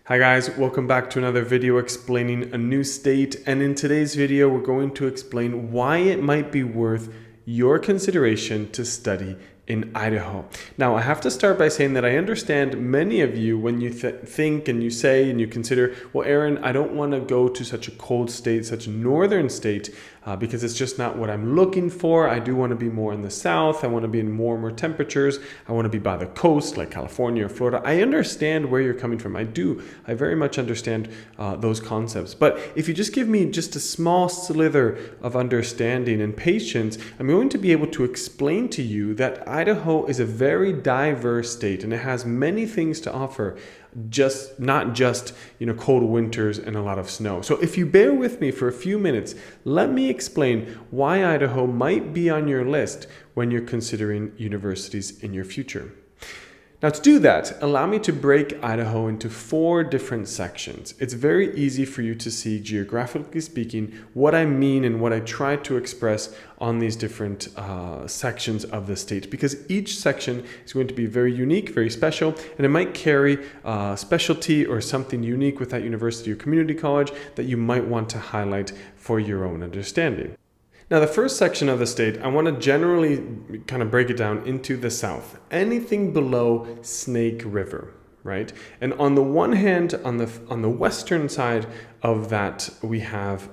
Hi guys, welcome back to another video explaining a new state, and in today's video we're going to explain why it might be worth your consideration to study in Idaho. Now I have to start by saying that I understand many of you when you think and you say and you consider, well Aaron, I don't want to go to such a cold state, such a northern state, because it's just not what I'm looking for. I do want to be more in the south. I want to be in warmer temperatures. I want to be by the coast like California or Florida. I understand where you're coming from. I very much understand those concepts. But if you just give me just a small slither of understanding and patience, I'm going to be able to explain to you that Idaho is a very diverse state and it has many things to offer. Not just cold winters and a lot of snow. So if you bear with me for a few minutes, let me explain why Idaho might be on your list when you're considering universities in your future. Now to do that, allow me to break Idaho into 4 different sections. It's very easy for you to see, geographically speaking, what I mean and what I try to express on these different sections of the state, because each section is going to be very unique, very special, and it might carry specialty or something unique with that university or community college that you might want to highlight for your own understanding. Now, the first section of the state, I want to generally kind of break it down into the south. Anything below Snake River, right? And on the one hand, on the western side of that, we have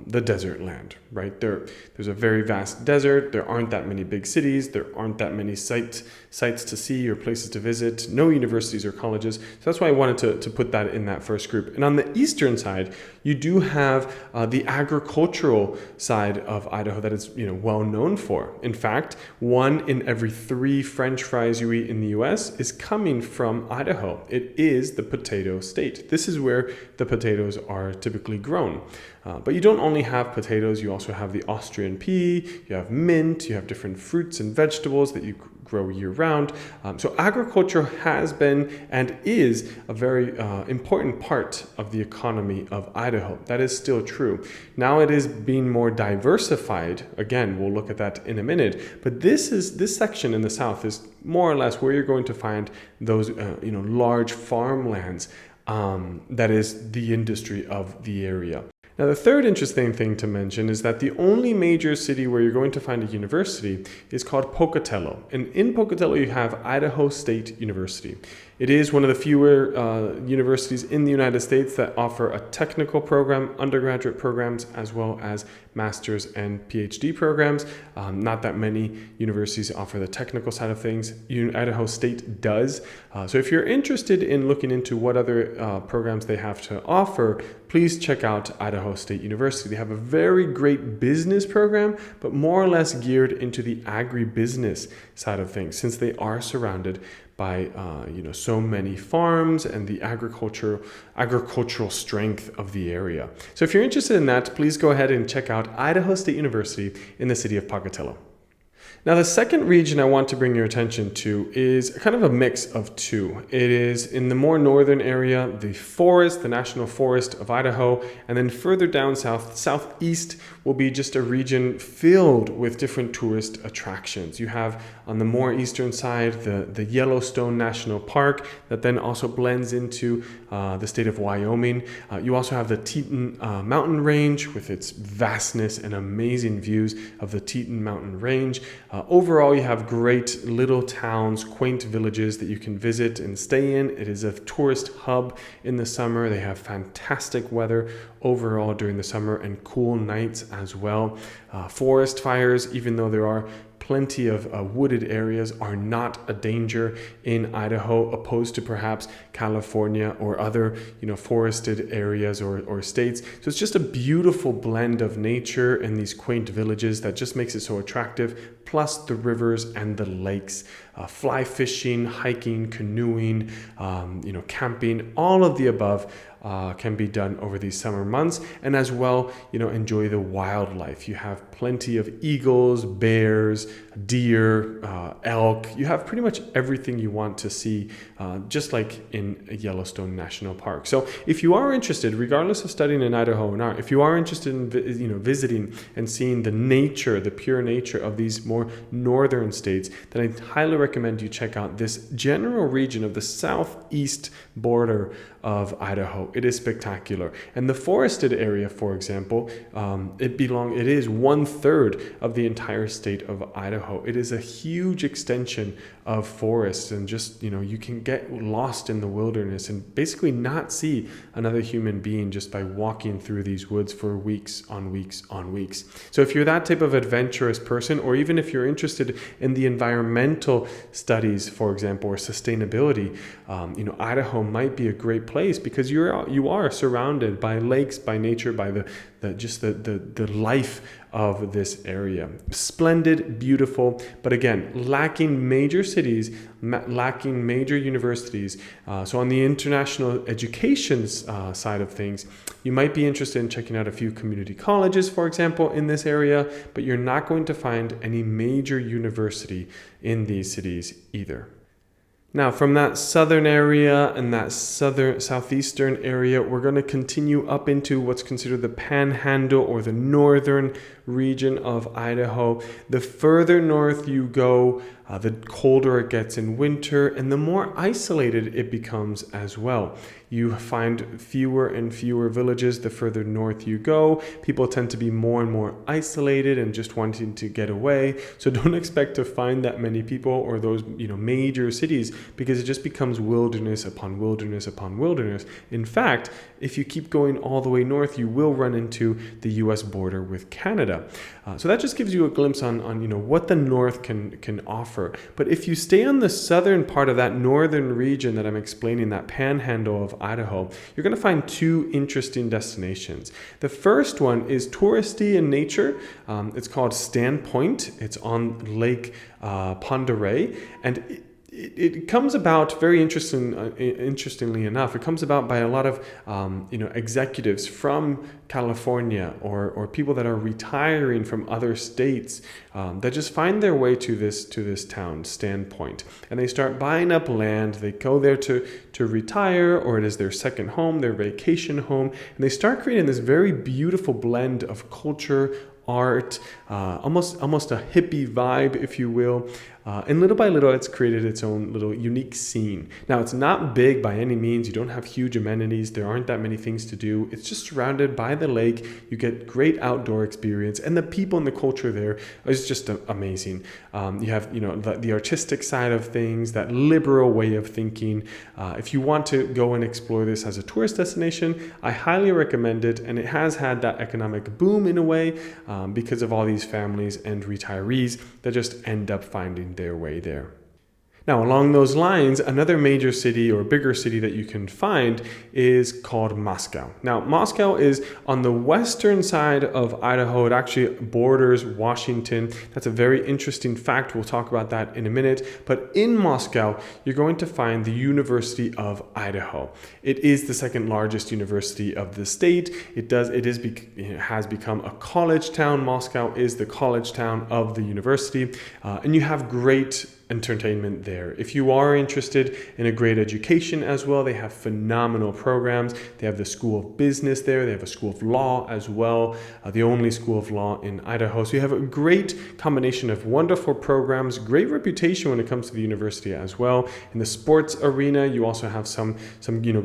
the desert land, right? There's a very vast desert. There aren't that many big cities. There aren't that many sites to see or places to visit. No universities or colleges. So that's why I wanted to put that in that first group. And on the eastern side, you do have the agricultural side of Idaho that is well known for. In fact, 1 in every 3 French fries you eat in the U.S. is coming from Idaho. It is the potato state. This is where the potatoes are typically grown. But you don't only have potatoes, you also have the Austrian pea, you have mint, you have different fruits and vegetables that you grow year-round. So agriculture has been and is a very important part of the economy of Idaho. That is still true. Now it is being more diversified. Again, we'll look at that in a minute. But this section in the south is more or less where you're going to find those large farmlands. That is the industry of the area. Now, the third interesting thing to mention is that the only major city where you're going to find a university is called Pocatello. And in Pocatello, you have Idaho State University. It is one of the fewer universities in the United States that offer a technical program, undergraduate programs, as well as master's and PhD programs. Not that many universities offer the technical side of things. Idaho State does. So if you're interested in looking into what other programs they have to offer, please check out Idaho State University. They have a very great business program, but more or less geared into the agribusiness side of things, since they are surrounded by so many farms and the agricultural strength of the area. So if you're interested in that, please go ahead and check out Idaho State University in the city of Pocatello. Now, the second region I want to bring your attention to is kind of a mix of 2. It is in the more northern area, the National Forest of Idaho, and then further down southeast will be just a region filled with different tourist attractions. You have on the more eastern side the Yellowstone National Park that then also blends into the state of Wyoming. You also have the Teton Mountain Range with its vastness and amazing views of the Teton Mountain Range. Overall, you have great little towns, quaint villages that you can visit and stay in. It is a tourist hub in the summer. They have fantastic weather overall during the summer and cool nights as well. Forest fires, even though there are plenty of wooded areas, are not a danger in Idaho, opposed to perhaps California or other forested areas or states. So it's just a beautiful blend of nature and these quaint villages that just makes it so attractive, plus the rivers and the lakes. Fly fishing, hiking, canoeing, camping, all of the above can be done over these summer months, and as well, enjoy the wildlife. You have plenty of eagles, bears, deer, elk. You have pretty much everything you want to see, just like in Yellowstone National Park. So if you are interested, regardless of studying in Idaho or not, if you are interested in visiting and seeing the nature, the pure nature of these more northern states, then I highly recommend you check out this general region of the southeast border of Idaho. It is spectacular. And the forested area, for example, it is 1/3 of the entire state of Idaho. It is a huge extension of forests, and just, you can get lost in the wilderness and basically not see another human being just by walking through these woods for weeks on weeks on weeks. So if you're that type of adventurous person, or even if you're interested in the environmental studies, for example, or sustainability, Idaho might be a great place, because you are surrounded by lakes, by nature, by the life of this area. Splendid, beautiful, but again, lacking major cities, lacking major universities. So on the international education side of things, you might be interested in checking out a few community colleges, for example, in this area, but you're not going to find any major university in these cities either. Now, from that southern area and that southeastern area, we're going to continue up into what's considered the Panhandle, or the northern region of Idaho. The further north you go, the colder it gets in winter, and the more isolated it becomes as well. You find fewer and fewer villages the further north you go. People tend to be more and more isolated and just wanting to get away. So don't expect to find that many people or those major cities, because it just becomes wilderness upon wilderness upon wilderness. In fact, if you keep going all the way north, you will run into the U.S. border with Canada. So that just gives you a glimpse on what the north can offer. But if you stay on the southern part of that northern region that I'm explaining, that Panhandle of Idaho, you're going to find two interesting destinations. The first one is touristy in nature. It's called Stand Point. It's on Lake Pend Oreille, and it comes about very interestingly enough. It comes about by a lot of executives from California or people that are retiring from other states that just find their way to this town, Stand Point, and they start buying up land. They go there to retire, or it is their second home, their vacation home, and they start creating this very beautiful blend of culture, art, almost a hippie vibe, if you will. And little by little, it's created its own little unique scene. Now, it's not big by any means. You don't have huge amenities. There aren't that many things to do. It's just surrounded by the lake. You get great outdoor experience, and the people and the culture there is just amazing. You have, the artistic side of things, that liberal way of thinking. If you want to go and explore this as a tourist destination, I highly recommend it. And it has had that economic boom in a way because of all these families and retirees that just end up finding their way there. Now, along those lines, another major city or bigger city that you can find is called Moscow. Now, Moscow is on the western side of Idaho. It actually borders Washington. That's a very interesting fact. We'll talk about that in a minute. But in Moscow, you're going to find the University of Idaho. It is the second largest university of the state. It has become a college town. Moscow is the college town of the university. And you have great entertainment there. If you are interested in a great education as well, they have phenomenal programs. They have the School of Business there. They have a School of Law as well, the only School of Law in Idaho. So you have a great combination of wonderful programs, great reputation when it comes to the university as well. In the sports arena, you also have some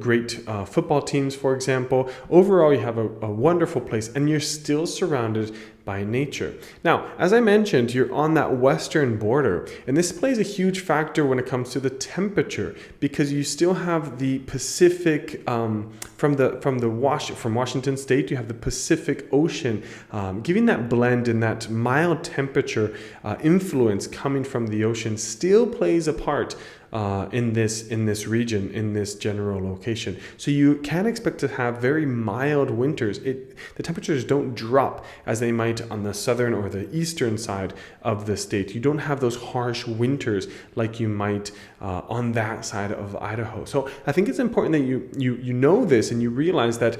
great football teams, for example. Overall, you have a wonderful place, and you're still surrounded by nature. Now, as I mentioned, you're on that western border, and this plays a huge factor when it comes to the temperature, because you still have the Pacific from Washington State. You have the Pacific Ocean, giving that blend and that mild temperature influence coming from the ocean still plays a part in this region, in this general location. So you can expect to have very mild winters. The temperatures don't drop as they might on the southern or the eastern side of the state. You don't have those harsh winters like you might on that side of Idaho. So I think it's important that you know this and you realize that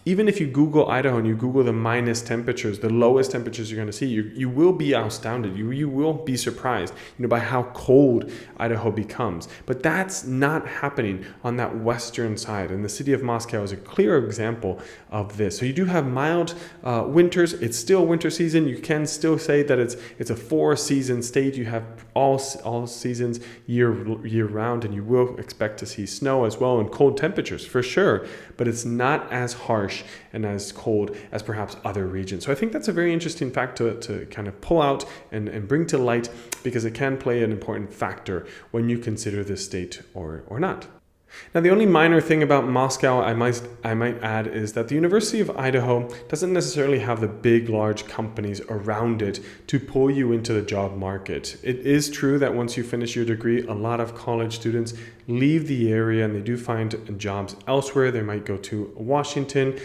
Even if you Google Idaho and you Google the minus temperatures, the lowest temperatures you're going to see, you will be astounded. You will be surprised, by how cold Idaho becomes. But that's not happening on that western side. And the city of Moscow is a clear example of this. So you do have mild winters. It's still winter season. You can still say that it's a 4-season state. You have all seasons year round, and you will expect to see snow as well and cold temperatures for sure. But it's not as harsh and as cold as perhaps other regions. So I think that's a very interesting fact to kind of pull out and bring to light, because it can play an important factor when you consider this state or not. Now, the only minor thing about Moscow I might add is that the University of Idaho doesn't necessarily have the big, large companies around it to pull you into the job market. It is true that once you finish your degree, a lot of college students leave the area and they do find jobs elsewhere. They might go to Washington,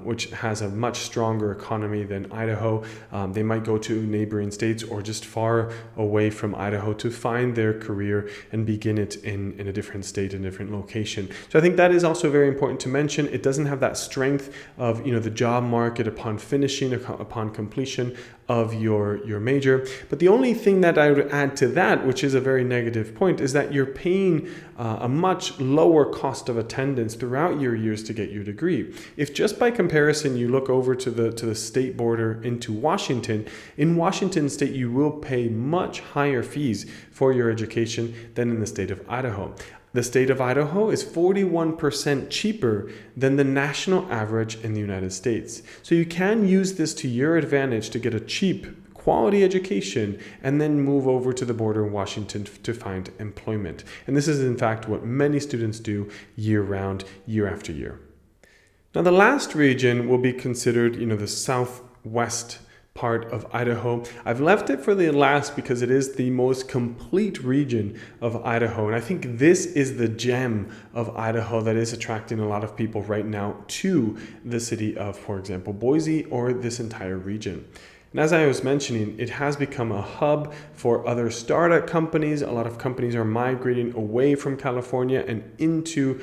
which has a much stronger economy than Idaho. They might go to neighboring states or just far away from Idaho to find their career and begin it in a different state, in a different location. So I think that is also very important to mention. It doesn't have that strength of the job market upon finishing, upon completion of your major. But the only thing that I would add to that, which is a very negative point, is that you're paying a much lower cost of attendance throughout your years to get your degree. If just by comparison you look over to the state border into Washington, in Washington state you will pay much higher fees for your education than in the state of Idaho. The state of Idaho is 41% cheaper than the national average in the United States. So you can use this to your advantage to get a cheap, quality education and then move over to the border in Washington to find employment. And this is in fact what many students do year round, year after year. Now the last region will be considered, the southwest part of Idaho. I've left it for the last because it is the most complete region of Idaho. And I think this is the gem of Idaho that is attracting a lot of people right now to the city of, for example, Boise or this entire region. And as I was mentioning, it has become a hub for other startup companies. A lot of companies are migrating away from California and into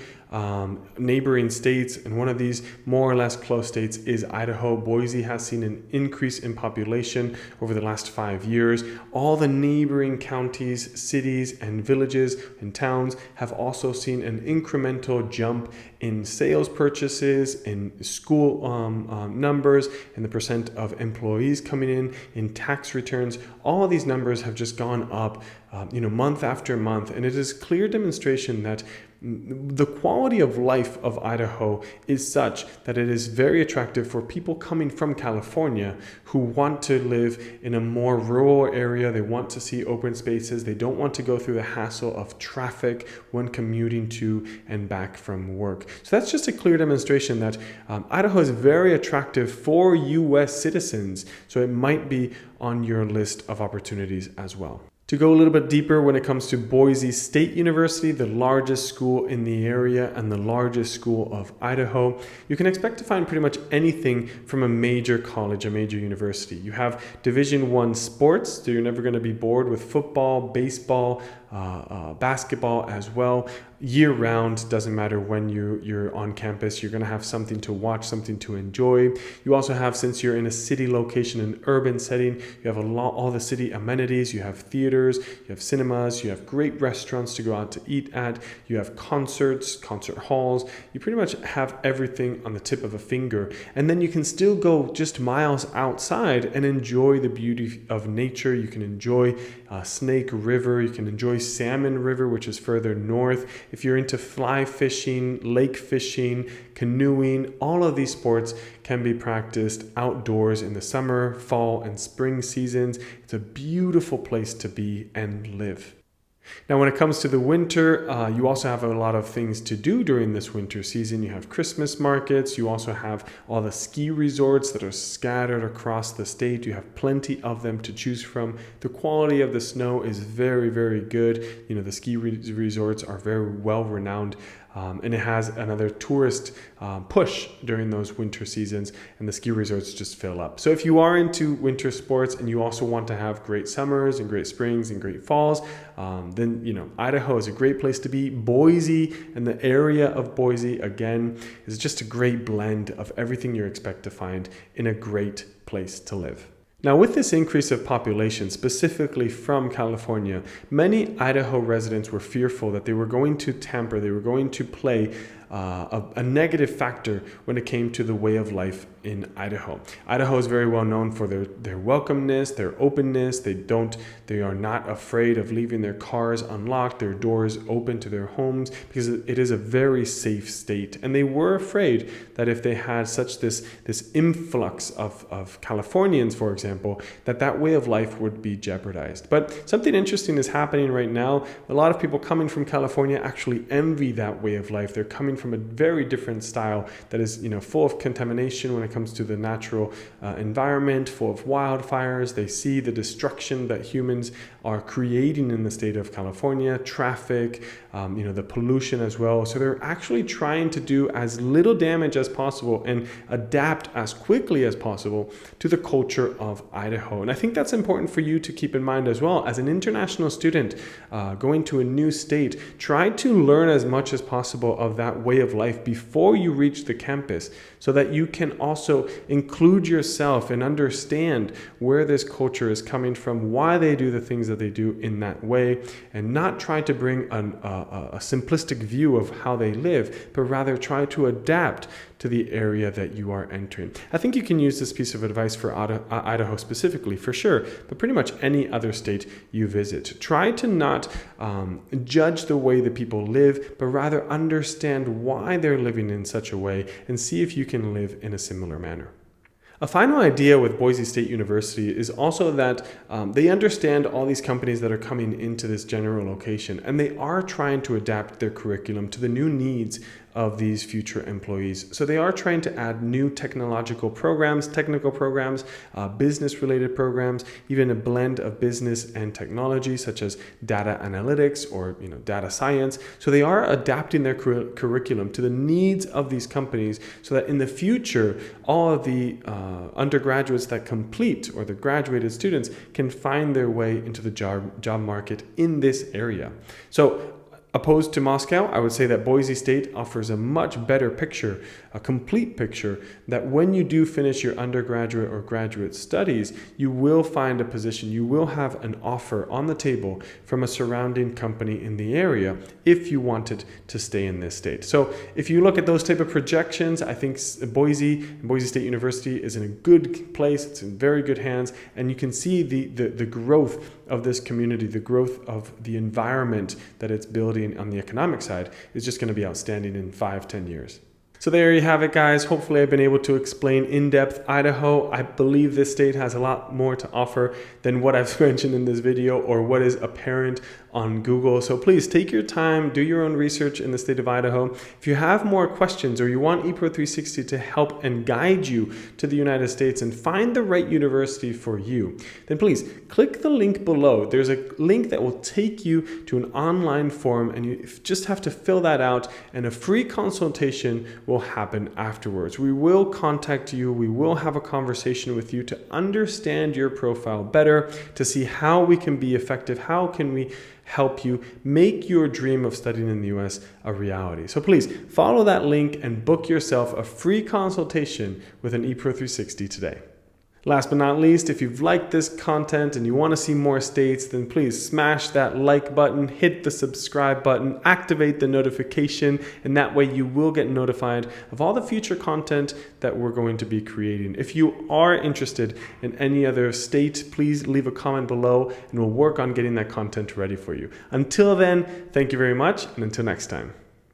neighboring states, and one of these more or less close states is Idaho. Boise has seen an increase in population over the last 5 years. All the neighboring counties, cities, and villages and towns have also seen an incremental jump in sales purchases, in school numbers, in the percent of employees coming in tax returns. All of these numbers have just gone up month after month, and it is clear demonstration that the quality of life of Idaho is such that it is very attractive for people coming from California who want to live in a more rural area. They want to see open spaces. They don't want to go through the hassle of traffic when commuting to and back from work. So that's just a clear demonstration that Idaho is very attractive for U.S. citizens. So it might be on your list of opportunities as well. To go a little bit deeper when it comes to Boise State University, the largest school in the area and the largest school of Idaho, you can expect to find pretty much anything from a major college, a major university. You have Division I sports, so you're never going to be bored with football, baseball, basketball as well. Year round, doesn't matter when you're on campus, you're going to have something to watch, something to enjoy. You also have, since you're in a city location, an urban setting, you have all the city amenities. You have theaters, you have cinemas, you have great restaurants to go out to eat at, you have concerts, concert halls. You pretty much have everything on the tip of a finger. And then you can still go just miles outside and enjoy the beauty of nature. You can enjoy Snake River, you can enjoy Salmon River, which is further north. If you're into fly fishing, lake fishing, canoeing, all of these sports can be practiced outdoors in the summer, fall, and spring seasons. It's a beautiful place to be and live. Now, when it comes to the winter, you also have a lot of things to do during this winter season. You have Christmas markets. You also have all the ski resorts that are scattered across the state. You have plenty of them to choose from. The quality of the snow is very, very good. The ski resorts are very well renowned and it has another tourist push during those winter seasons, and the ski resorts just fill up. So if you are into winter sports and you also want to have great summers and great springs and great falls, then Idaho is a great place to be. Boise and the area of Boise, again, is just a great blend of everything you expect to find in a great place to live. Now, with this increase of population, specifically from California, many Idaho residents were fearful that they were going to play a negative factor when it came to the way of life in Idaho. Idaho is very well known for their welcomeness, their openness. They are not afraid of leaving their cars unlocked, their doors open to their homes, because it is a very safe state. And they were afraid that if they had this influx of Californians, for example, that way of life would be jeopardized. But something interesting is happening right now. A lot of people coming from California actually envy that way of life. They're coming from a very different style that is, full of contamination when it comes to the natural environment, full of wildfires. They see the destruction that humans are creating in the state of California, traffic, the pollution as well. So they're actually trying to do as little damage as possible and adapt as quickly as possible to the culture of Idaho. And I think that's important for you to keep in mind as well. As an international student going to a new state, try to learn as much as possible of that way of life before you reach the campus, so that you can also include yourself and understand where this culture is coming from, why they do the things that they do in that way, and not try to bring a simplistic view of how they live, but rather try to adapt to the area that you are entering. I think you can use this piece of advice for Idaho specifically, for sure, but pretty much any other state you visit. Try to not judge the way that people live, but rather understand why they're living in such a way and see if you can live in a similar manner. A final idea with Boise State University is also that they understand all these companies that are coming into this general location, and they are trying to adapt their curriculum to the new needs of these future employees. So they are trying to add new technical programs, business-related programs, even a blend of business and technology, such as data analytics or data science. So they are adapting their curriculum to the needs of these companies, so that in the future, all of the undergraduates that complete, or the graduated students, can find their way into the job market in this area. So opposed to Moscow, I would say that Boise State offers a much better picture, a complete picture, that when you do finish your undergraduate or graduate studies, you will find a position, you will have an offer on the table from a surrounding company in the area if you wanted to stay in this state. So if you look at those type of projections, I think Boise State University is in a good place, it's in very good hands, and you can see the growth of this community, the growth of the environment that it's building on the economic side is just going to be outstanding in 5-10 years. So there you have it, guys. Hopefully I've been able to explain in depth Idaho. I believe this state has a lot more to offer than what I've mentioned in this video or what is apparent on Google. So please take your time, do your own research in the state of Idaho. If you have more questions or you want Epro 360 to help and guide you to the United States and find the right university for you, then please click the link below. There's a link that will take you to an online form, and you just have to fill that out, and a free consultation will happen afterwards. We will contact you. We will have a conversation with you to understand your profile better, to see how we can be effective, how can we help you make your dream of studying in the US a reality. So please follow that link and book yourself a free consultation with an Epro 360 today. Last but not least, if you've liked this content and you want to see more states, then please smash that like button, hit the subscribe button, activate the notification, and that way you will get notified of all the future content that we're going to be creating. If you are interested in any other state, please leave a comment below and we'll work on getting that content ready for you. Until then, thank you very much, and until next time.